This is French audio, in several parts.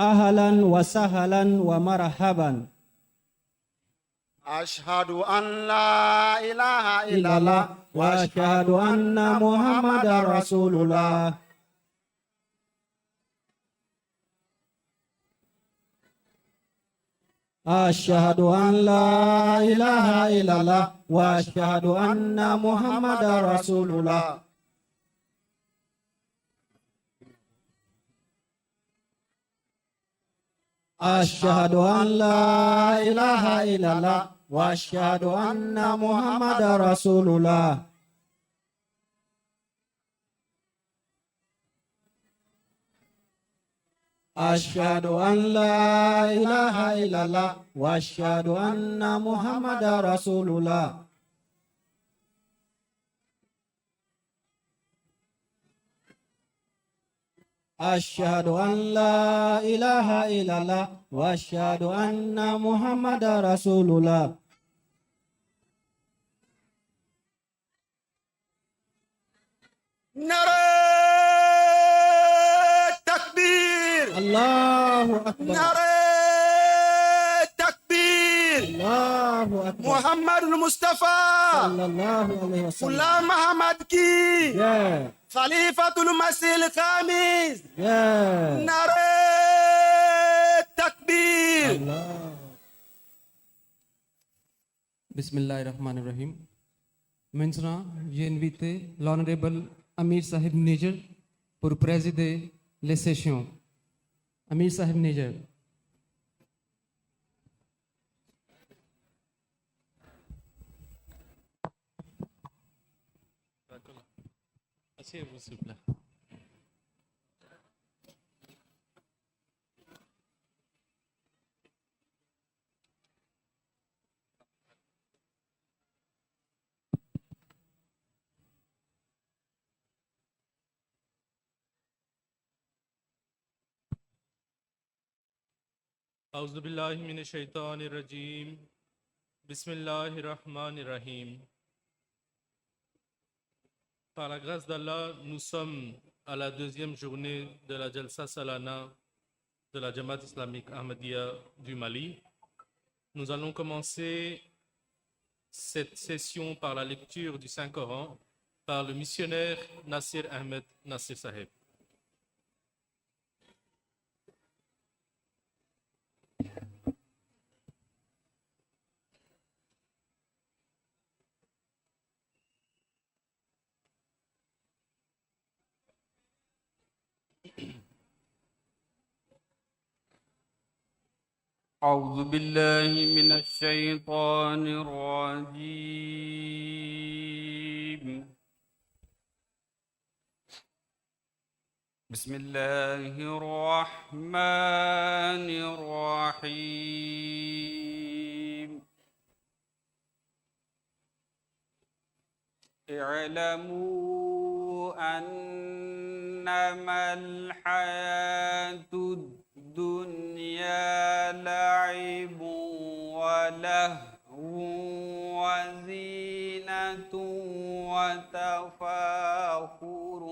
أهلا وسهلا ومرحبا. أشهد أن لا إله إلا إلا الله الله وأشهد أن محمد رسول الله. أشهد أن لا إله إلا الله وأشهد أن محمد رسول الله. أشهد أن لا إله إلا الله وأشهد أن محمد رسول الله. أشهد أن لا إله إلا الله وأشهد أن محمد رسول الله. أشهد أن لا إله إلا الله وأشهد أن محمد رسول الله. نعرة تكبير. الله أكبر. نعرة تكبير. الله أكبر. محمد المصطفى صلى الله عليه وسلم. غلام محمد كي Yeah. خليفة المسيح الخامس. Yeah. نعرة تكبير. Allah. Bismillahirrahmanirrahim. Maintenant, j'ai invité l'honorable Amir Sahib Niger pour présider les sessions. Amir Sahib Niger. Asseyez-vous, s'il vous plaît. أعوذ بالله من الشيطان الرجيم بسم الله الرحمن الرحيم. Par la grâce d'Allah, nous sommes à la deuxième journée de la Jalsa Salana de la Jamaat islamique Ahmadiyya du Mali. Nous allons commencer cette session par la lecture du Saint-Coran par le missionnaire Nasir Ahmed Nasir Saheb. أعوذ بالله من الشيطان الرجيم. بسم الله الرحمن الرحيم. اعلموا أنما الحياة الدنيا لعب ولهو وزينة وتفاخر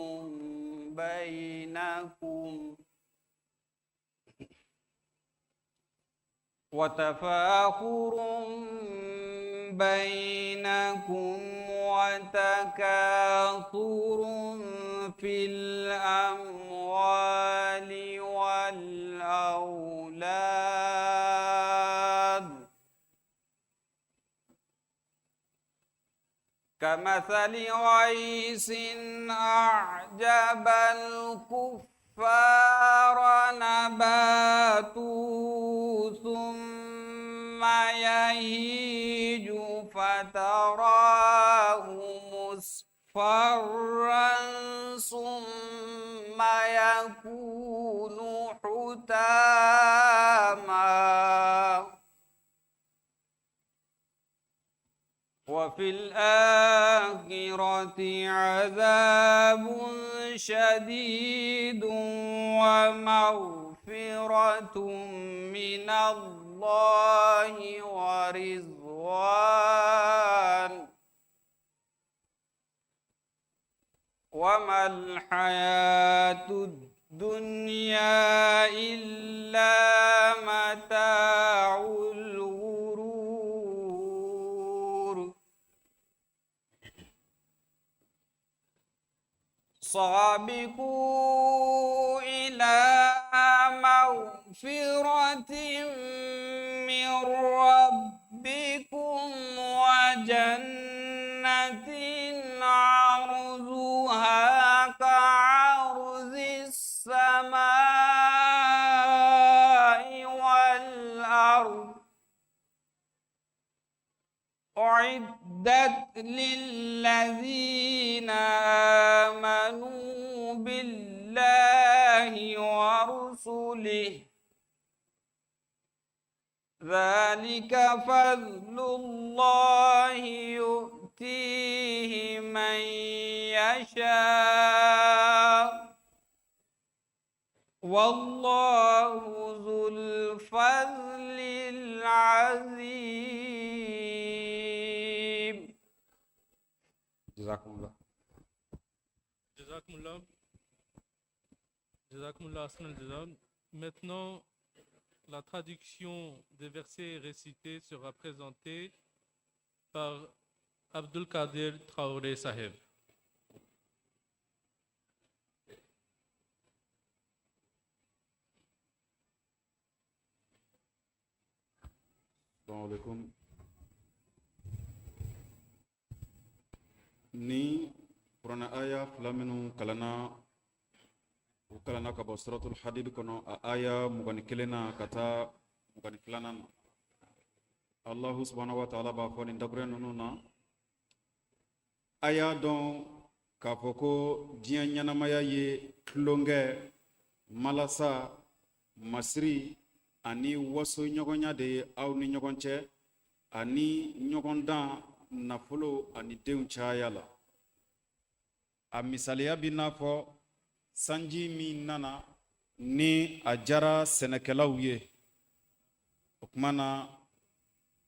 بينكم وتكاثر في الأموال والأولاد كمثل غيث أعجب الكفار نباته ثم يهيج فتراه مصفرا ثم يكون حطاما وفي الآخرة عذاب شديد ومغفرة من الله ورضوان وما الحياة الدنيا إلا متاع الغرور سابقوا إلى مغفرة من ربكم وجنة عرضها كعرض السماء والأرض أعدت للذين آمنوا بالله ورسله ذلك فضل الله يؤتيه من يشاء والله ذو الفضل العظيم. Jazakumullah. Jazakumullah. Jazakumullah Hassan al-Jazaa. Maintenant, la traduction des versets récités sera présentée par Abdul Qadir Traoré Saheb. Assalamu alaikum. Ni Qur'an aya fila minnu kalanna u kalanna ka bɔ suratul hadid kɔnɔ a aya 21 na ka taa 22 na Allahu subhanahu wa ta'ala b'a fɔ nin dakurɛ ninnu na a y'a dɔn k'a fɔ ko diɲɛ ɲɛnamaya ye tulonkɛ malasa masiri ani waso ɲɔgɔnya de ye aw ni ɲɔgɔn cɛ ani ɲɔgɔn dan nafolo ani denw caya la a misaliya bi n'a fɔ sanji min nana ni a jara sɛnɛkɛlaw ye o tuma na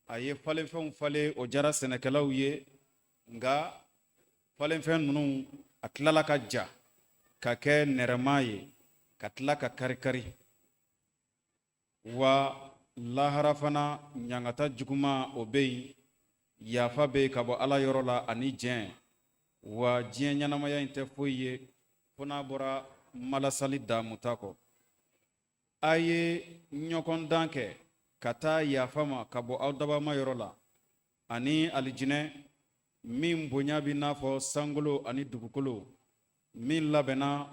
a ye falenfɛnw falen o jara sɛnɛkɛlaw ye nka falenfɛn ninnu a tilala ka ja ka kɛ nɛrɛma ye ka tila ka kari-kari wa lahara fana ɲangata juguma o bɛ yen yafa bɛ ka bɔ ala yɔrɔ la ani jɛn wa diɲɛ ɲɛnamaya in tɛ foyi ye fo n'a bɔra malasali damuta kɔ a ye ɲɔgɔn dan kɛ ka taa yafa ma ka bɔ aw dabama yɔrɔ la ani alijinɛ min bonya bi n'a fɔ sankolo ani dugukolo min labɛnna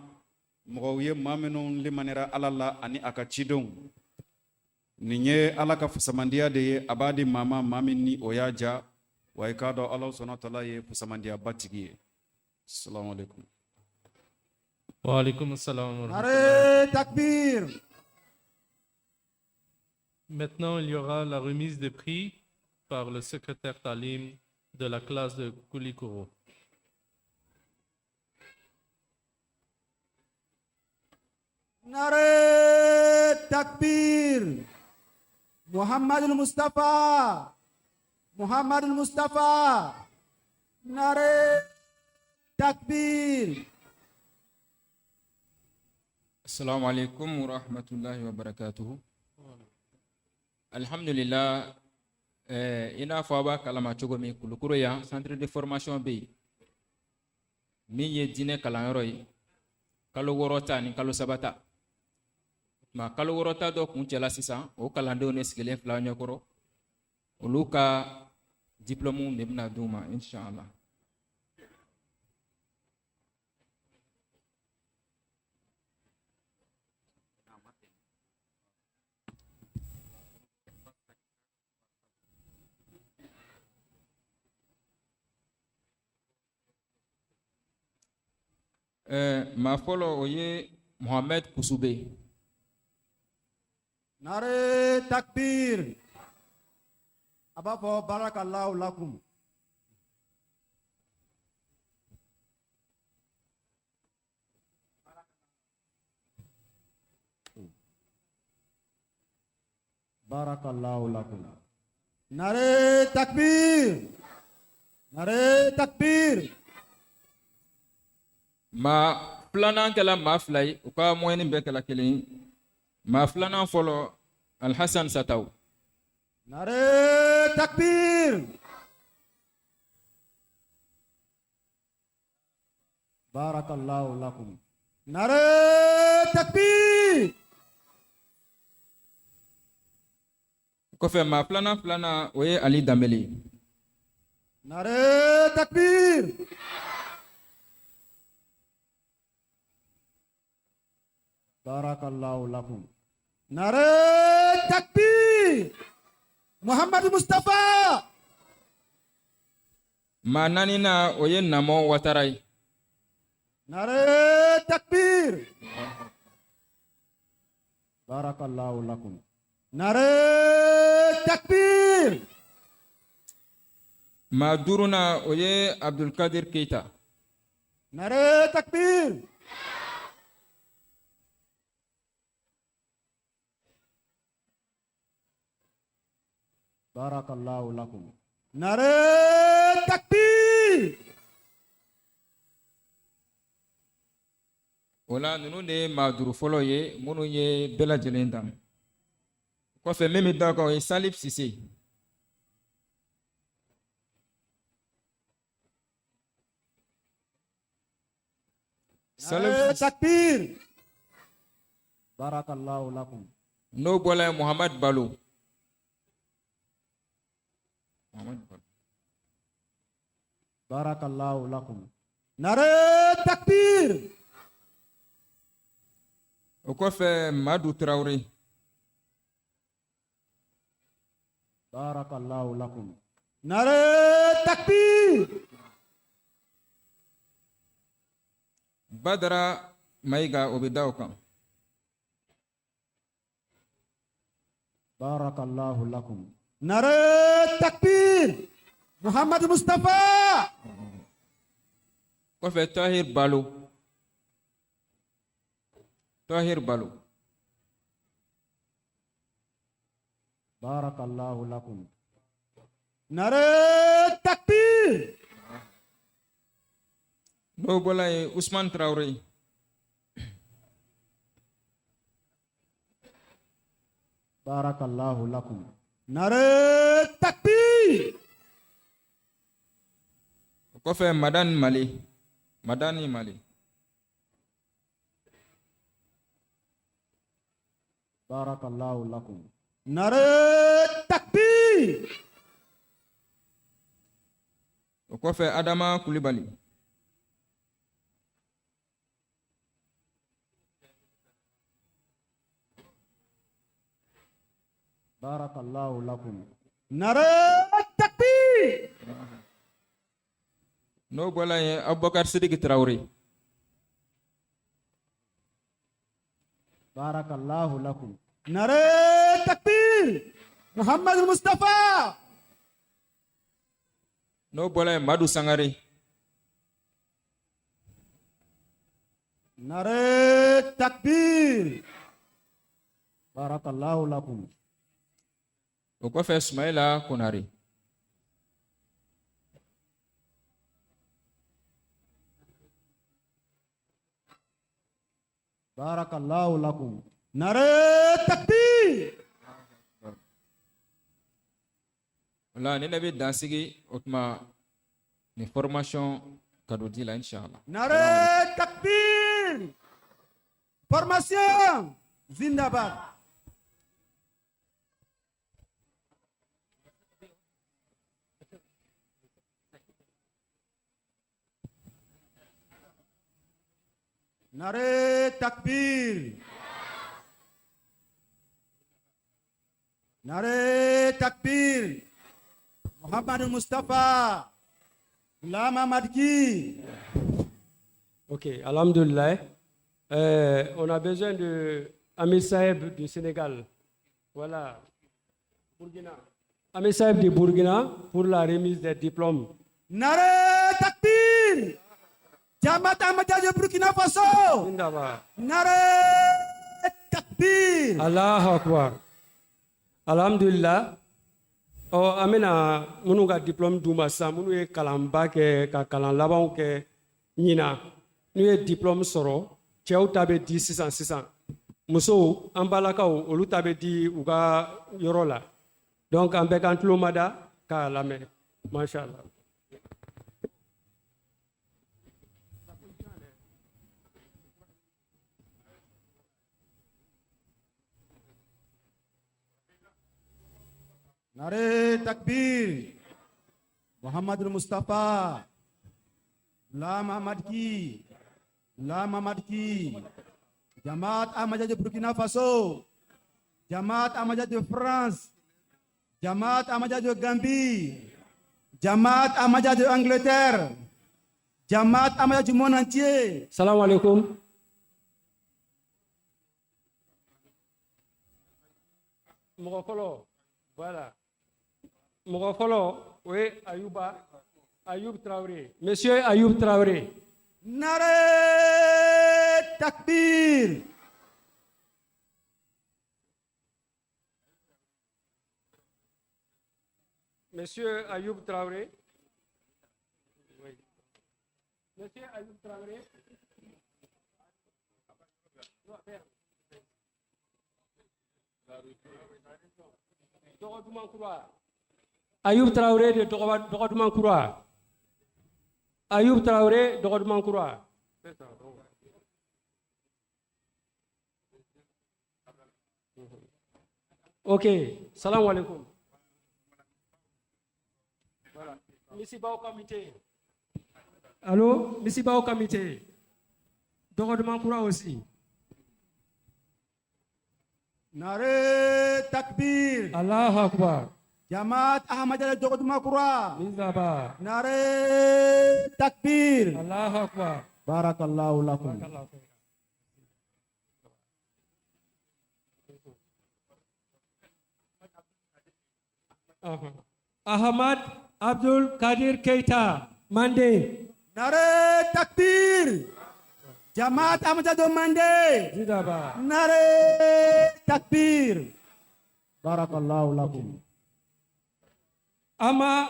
mɔgɔw ye maa minnu limanira ala la ani a ka cidenw nin ye ala ka fusamandiya de ye a b'a di maa ma maa min ni o y'a ja wa i k'a dɔn ala sɔnna tala ye fusamandiya batigi ye. Assalamu alaikum. Wa alaikum assalam wa rahmatullah. Arrête, takbir. Maintenant, il y aura la remise des prix par le secrétaire Talim de la classe de Koulikoro. Nare takbir. Muhammadul Mustafa. Muhammadul Mustafa. Nare takbir. Assalamu alaikum wa rahmatullahi wa barakatuhu. Alhamdulillah, ina fɔ a b'a kalama cogo min Kulukoro yan centre de formation bɛ yen min ye diinɛ kalanyɔrɔ ye kalo 6 ta ni kalo 3 ta ma kalo 6 ta dɔ kun cɛla sisan o kalandenw ne sigilen fila ɲɛkɔrɔ olu ka diplôme de bɛna d'u ma inshallah. Ma fɔlɔ o ye Mohamed Kusube. Nare takbir. A b'a fɔ barakallahu lakum. Barakallahu lakum. Nare takbir. Nare takbir. Ma filanan kɛla maa fila ye u ka moyenne bɛɛ kɛla kelen ye maa filanan fɔlɔ alhasan sataw Nare takbir. Barakallahu lakum. Nare takbir. kɔfɛ maa filanan o ye ali danbele ye Nare takbir. Barakallahu lakum. Nare takbir. Muhammad Mustafa. maa naaninan o ye namɔ watara ye Nare takbir. Barakallahu lakum. Nare takbir. maa duurunan o ye abdulkadir keita Nare takbir. Barakallahu lakum. Nare takbir. o la ninnu de ye maa duuru fɔlɔ ye minnu ye bɛɛ lajɛlen dan kɔfɛ min bɛ da kan o ye salif sise salif Nare takbir. Barakallahu lakum. n'o bɔla ye muhamad balo Barakallahu lakum. Nare takbir. o kɔfɛ madu tarawele Barakallahu lakum. Nare takbir. badara mayiga o bɛ da o kan Barakallahu lakum. Nare takbir. Muhammad Mustafa. kɔfɛ tahir balo Barakallahu lakum. Nare takbir. n'o bɔla ye usman tarawele Barakallahu lakum. Nare takbir. o kɔfɛ madani mali Barakallahu lakum. Nare takbir. o kɔfɛ adama kulibali Barakallahu lakum. Nare takbir. n'o bɔla ye abubakar sidiki tarawele Barakallahu lakum. Nare takbir. Muhammad Mustafa. n'o bɔla ye madu sangare Nare takbir. Barakallahu lakum. o kɔfɛ sumayila konare Barakallahu lakum. Nare takbir. wala ni ne bɛ dansigi o tuma ni formation ka don di la inshallah Nare takbir. Formation. Zindabad. Nare takbir. Nare takbir. Muhammad Mustafa. Lama Madki. Ok, alhamdulillah. On a besoin de Amir Saeb du Sénégal. Voilà. Burkina. Amir Saeb du Burkina pour la remise des diplômes. Nare takbir. Jamaat Ahmadiyya Burkina Faso. Zindabad. Nare takbir. Allahu Akbar. Alhamdulillah. Oh, amena munu ka diplôme d'uma sa munu ye kalanba kɛ ka kalan labanw kɛ ɲina n'u ye diplôme sɔrɔ cɛw ta bɛ di sisan musow an balakaw olu ta bɛ di u ka yɔrɔ la donc an bɛɛ k'an tulo mada k'a lamɛn mashallah. Nare takbir. Muhammadul Mustafa. La Muhammad ki. La Muhammad ki. Jamaat Ahmadiyya de Burkina Faso. Jamaat Ahmadiyya de France. Jamaat Ahmadiyya de Gambie. Jamaat Ahmadiyya de Angleterre. Jamaat Ahmadiyya du monde entier. Salam alaikum. Mɔgɔ fɔlɔ, voilà. Mɔgɔ fɔlɔ, o ye Ayub Traoré. Monsieur Ayub Traoré. Nare takbir. Monsieur Ayub Traoré. Oui. Monsieur Ayub Traoré. Ayub Traoré de Dogodumankura. Ayub Traoré de Dogodumankura. Ok, salam alaikum. Voilà. Misiba au comité. Allô, Misiba au comité. Dogodumankura aussi. Nare takbir. Allahu Akbar. Jamaat Ahmadiyya de Dogodumankura. Mizaba. Nare takbir. Allahu Akbar. Barakallahu lakum. Ahmad Abdul Kadir Keita, Mandé. Nare takbir. Jamaat Ahmadiyya de Mandé. Zidaba. Nare takbir. Barakallahu lakum. Ama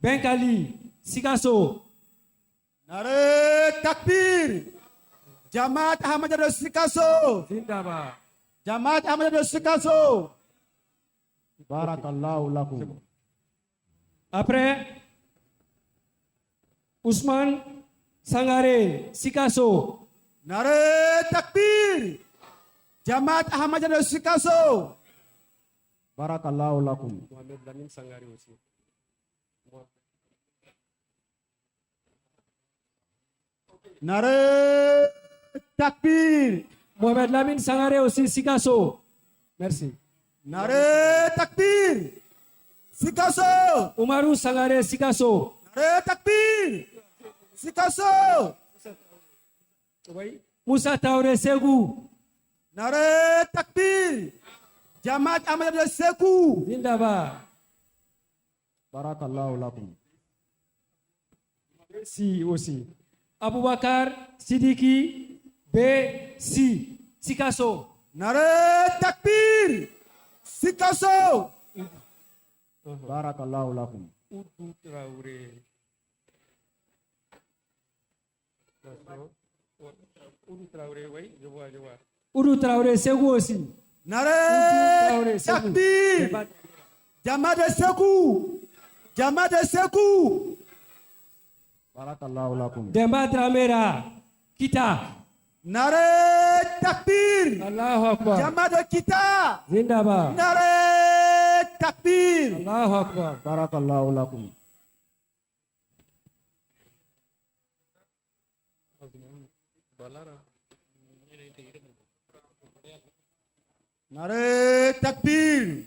Benkali, Sikaso. Nare takbir. Jamaat Ahmadiyya de Sikaso. Zidaba. Jamaat Ahmadiyya de Sikaso. Barakallahu lakum. Après, Ousmane Sangare, Sikaso. Nare takbir. Jamaat Ahmadiyya de Sikaso. Barakallahu lakum. Mohamed Lamine Sangare aussi. Nare takbir. Mohamed Lamine Sangare aussi, Sikaso. Merci. Nare takbir. Sikaso. Umaru Sangare, Sikaso. Nare takbir. Sikaso. Oui. Moussa Taure Segou. Nare takbir. Jamaat Ahmadiyya de Segou. Zindaba. Barakallahu lakum. Si aussi. Aboubakar Sidiki B. Si. Sikaso. Nare takbir. Sikaso. Barakallahu lakum. Oudou Traoré. Oudou Traoré, oui, je vois. Oudou Traoré, Segou aussi. Nare takbir. Jamaat de Segou. Jamaat de Segou. Barakallahu lakum. Demba Dramera, Kita. Nare takbir. Allahu Akbar. Jamaat de Kita. Zindaba. Nare takbir. Allahu Akbar. Barakallahu lakum. Nare takbir.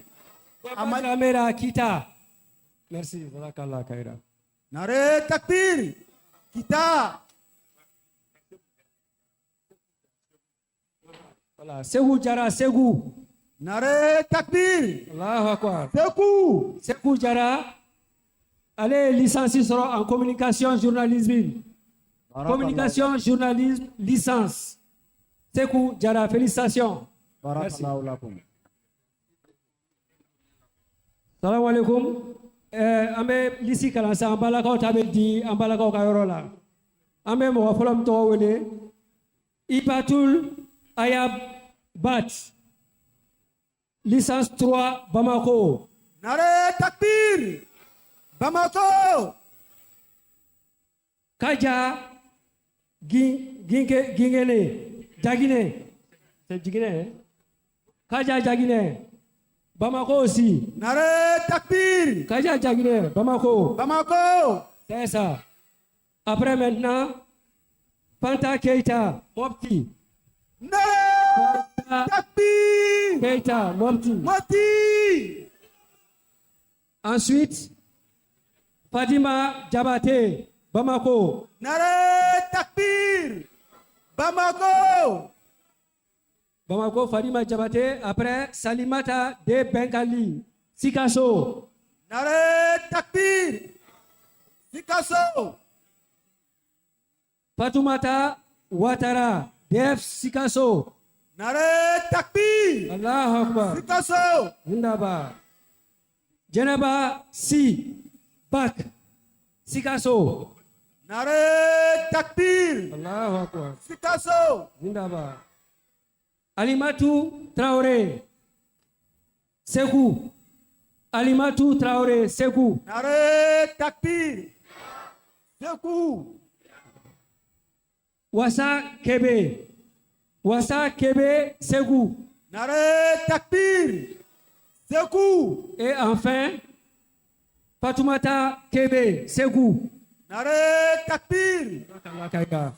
Demba Dramera, Kita. Merci, Jazakallah Khaira. Nare takbir. Kita. Voilà, Segou Jara, Segou. Nare takbir. Allahu Akbar. Segou. Segou Jara, allez, licencié en communication, journalisme. Communication, journalisme, licence. Segou Jara, félicitations. Merci. Barakallahu lakum. Salam alaikum. Ambe lisi kalansa ambalakaw tabe di ambalakaw ka yɔrɔ la. an bɛ mɔgɔ fɔlɔ min tɔgɔ wele Ibatul Ayab Bat, licence 3 Bamako. Nare takbir. Bamako. Kaja Gingene Jagine, c'est Jigine, hein? Kaja Jagine, Bamako aussi. Nare takbir. Kaja Jagine, Bamako. Bamako. C'est ça. Après maintenant, Fanta Keita, Mopti. Nare Fanta takbir. Keita, Mopti. Moti. Ensuite, Fadima Jabate, Bamako. Nare takbir. Bamako. Bamako, Fadima Jabate. Après, Salimata de Bengali, Sikasso. Nare takbir. Sikasso. Fatoumata Ouattara, DF Sikasso. Nare takbir. Allahu Akbar. Sikasso. Zindaba. Jenaba Si, Bak, Sikasso. Nare takbir. Allahu Akbar. Sikasso. Zindaba. Alimatu Traoré, Sekou. Alimatu Traoré, Sekou. Nare takbir. Sekou. Wassa Kebe. Wassa Kebe, Sekou. Nare takbir. Sekou. Et enfin, Fatoumata Kebe, Sekou. Nare takbir.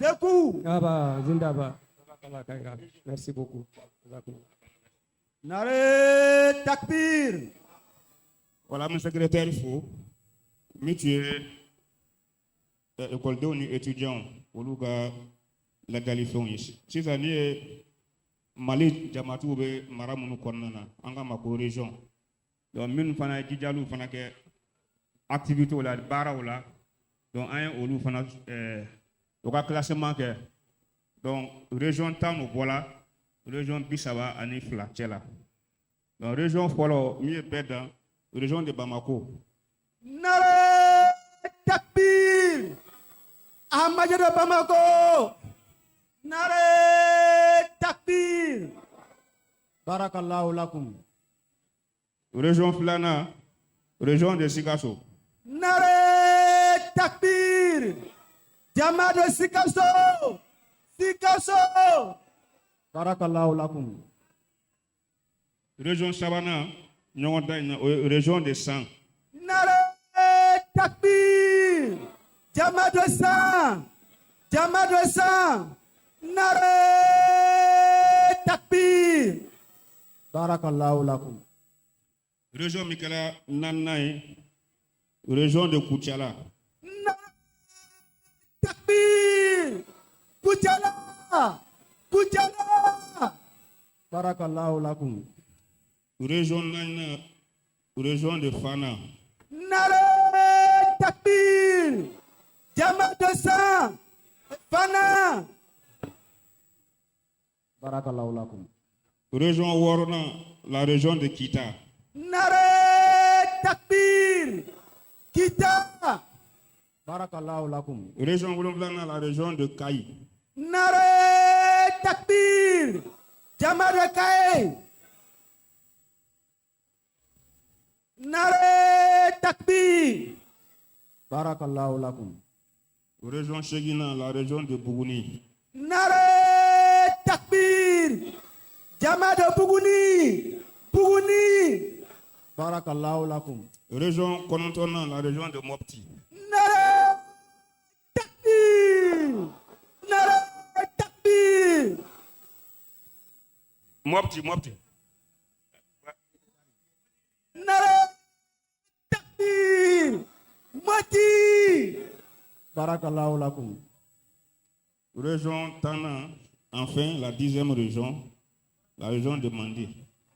Sekou. Aba, Zindaba. Merci beaucoup. Nare takbir. Voilà, mon secrétaire, il faut. Mais tu es école de étudiant au Louga, la Galifon ici. 6 années, Mali, Jamatou, Maramounou, Kornana, Angamako région. Donc, nous faisons des dialogues, nous faisons des activités, des barres, donc, un ou l'autre, nous faisons classement. Donc, région Tam, voilà, région Bissaba, Anifla, Tchela. Donc, région Folo, mieux Bédan, région de Bamako. Nare takbir. Ahmadja de Bamako. Nare takbir. Barakallahu lakum. Région Flana, région de Sikasso. Nare takbir. Jama de Sikasso. Sikasso. Barakallahu lakum. Région Sabana, région de Sang. Nare takbir. Jama de Sang. Jama de Sang. Nare takbir. Barakallahu lakum. Région Mikala Nanaï, région de Koutiala. Takbir. Koutiala. Koutiala. Barakallahu lakum. Région Nana, région de Fana. Nare takbir. Jama de sang. Fana. Barakallahu lakum. Région Worona, la région de Kita. Nare takbir. Kita. Barakallahu lakum. Région Wolomblana, la région de Kaï. Nare takbir. Jama de Kaï. Nare takbir. Barakallahu lakum. Région Chegina, la région de Bougouni. Nare takbir. Jama de Bougouni. Bougouni. Barakallahu lakum. Région Konontona, la région de Mopti. Nare takbir. Nare takbir. Mopti. Nare takbir. Moti. Barakallahu lakum. Région Tana, enfin la 10e région, la région de Mandi.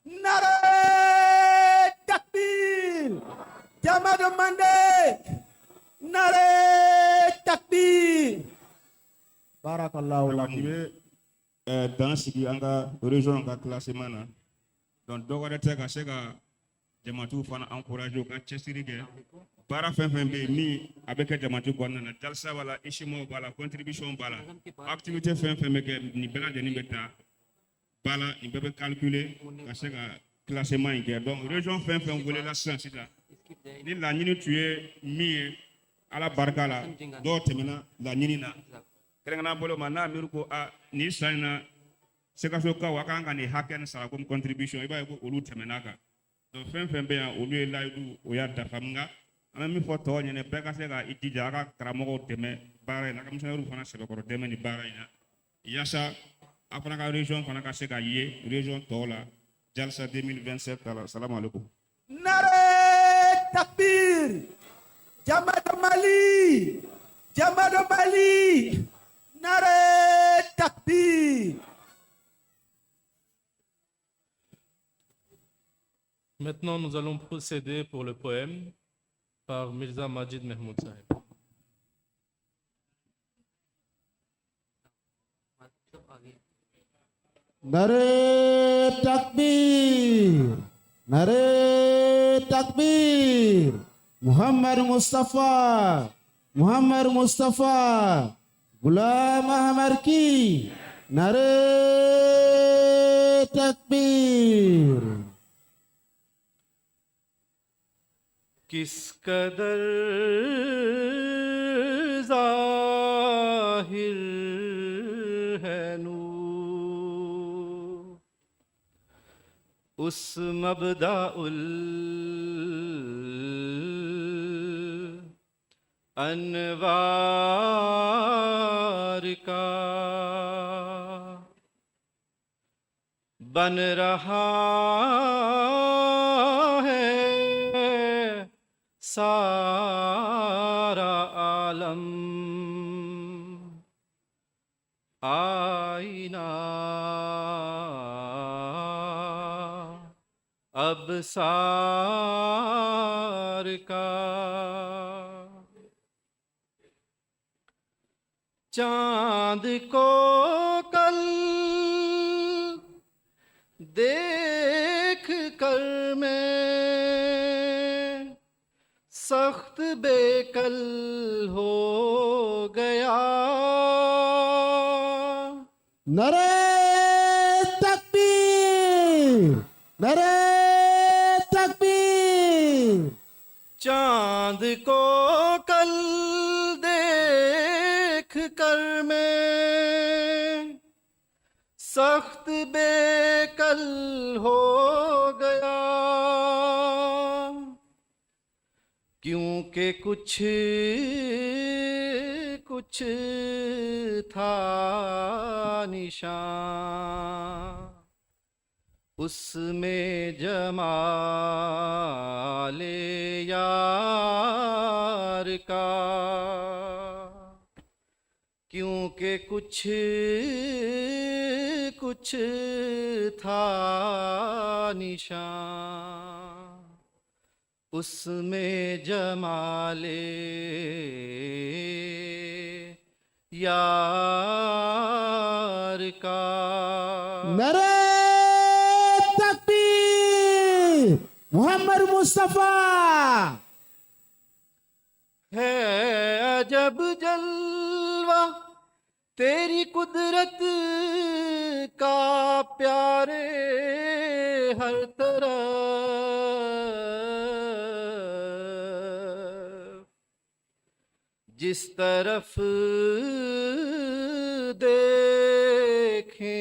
Nare takbir. Jama de Mande. Nare takbir. Barakallahu lakum. Dans la région de classement, donc, Dogorete Kasega, jamatu fana encouragé u ka cɛsiri kɛ baara fɛn fɛn bɛ yen min a bɛ kɛ jamatu kɔnɔna na jalsa b'a la isimaw b'a la contribution b'a la activité fɛn fɛn bɛ kɛ nin bɛɛ lajɛlen bɛ taa ba la nin bɛɛ bɛ calculer ka se ka classement in kɛ donc région fɛn fɛn welela sisan sisan ni laɲini tun ye min ye ala barika la dɔw tɛmɛna laɲini na kɛrɛnkɛrɛnnenya bolo ma n'a miiri ko a nin san in na Sikasokaw a kan ka nin hakɛ nin sara comme contribution i b'a ye ko olu tɛmɛn'a kan donc fɛn fɛn bɛ yan olu ye layidu o y'a dafa nka an bɛ min fɔ tɔw ɲɛna bɛɛ ka se ka i jija a ka karamɔgɔw dɛmɛ baara in na a ka misɛnninw fana sɛbɛkɔrɔ dɛmɛ nin baara in na yaasa a fana ka région fana ka se ka ye région tɔw la jalsa 2027 la salamu alaikum. Nare takbir. Jama de Mali. Jama de Mali. Nare takbir. Maintenant, nous allons procéder pour le poème par Mirza Majid Mahmoud Sahib. Nare takbir, nare takbir. Muhammad Mustafa, Muhammad Mustafa. Ghulam Ahmad ki. Nare takbir. किस कदर ज़ाहिर है नूर उस मबदाउल अनवार का बन रहा है सारा आलम आईना अब सार का चांद को कल देख कर मैं सख्त बेकल हो गया Nare takbir, nare takbir. चांद को कल देख कर मैं सख्त बेकल हो गया क्योंकि कुछ था निशान उसमें जमाले यार का क्योंकि कुछ था निशान उसमें जमाले यार का Nare takbir. Muhammad Mustafa. है अजब जलवा तेरी कुदरत का प्यारे हर तरफ जिस तरफ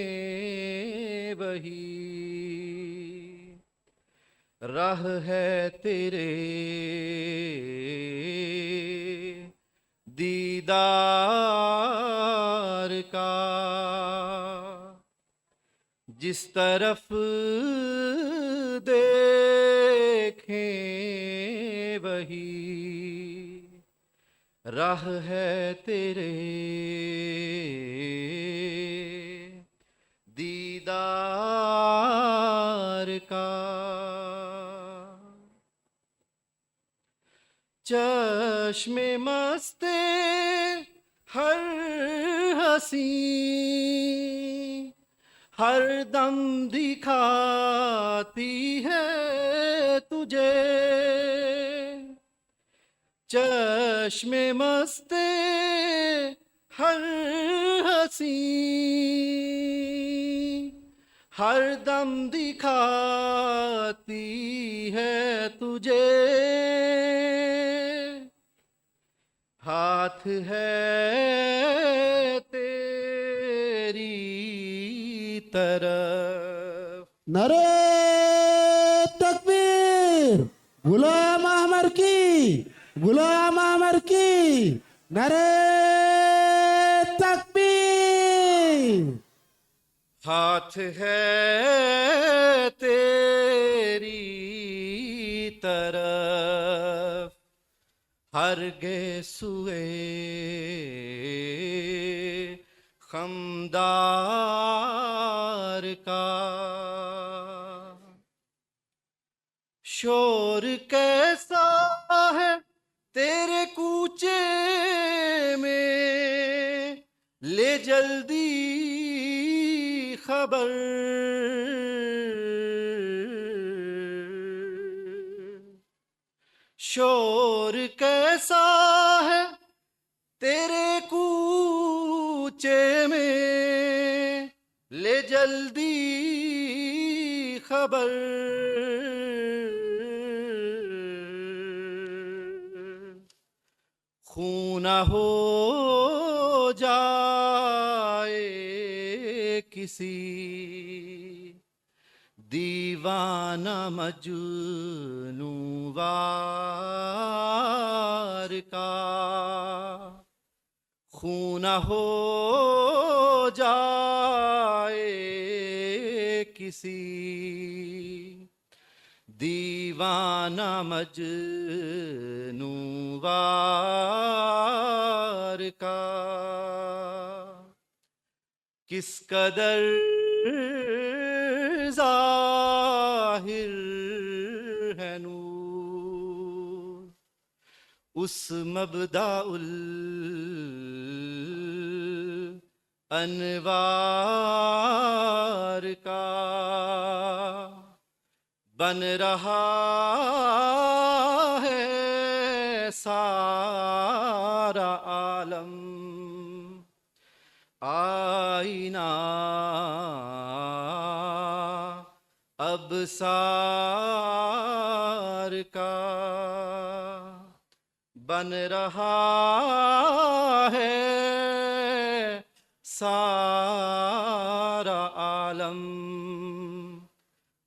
देखें वही राह है तेरे दीदार का जिस तरफ देखें वही राह है तेरे दीदार का चश्मे मस्ते हर हसी हर दम दिखाती है तू तुझे चश्मे मस्ते हर हसी हर दम दिखाती है तुझे हाथ है तेरी तरफ नारे तकबीर गुलाम अहमद की गुलाम अहमद की नारे तकबीर हाथ है तेरी तरफ हरगे सुए खमदार का शोर कैसा है तेरे कूचे में ले जल्दी खबर शोर कैसा है तेरे कूचे में ले जल्दी खबर खून हो जाए किसी दीवाना मजनू वार का खून हो जाए किसी दीवाना मजनू वार का किस कदर जाहिर है नूर उस मबदाउल अनवार का बन रहा है सारा आलम आईना अब सार का बन रहा है सारा आलम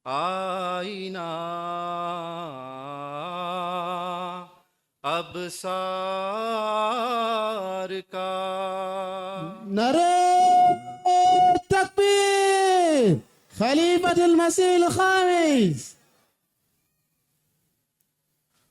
आईना अब सार का नारे तकबीर खलीफतुल मसीह खामिस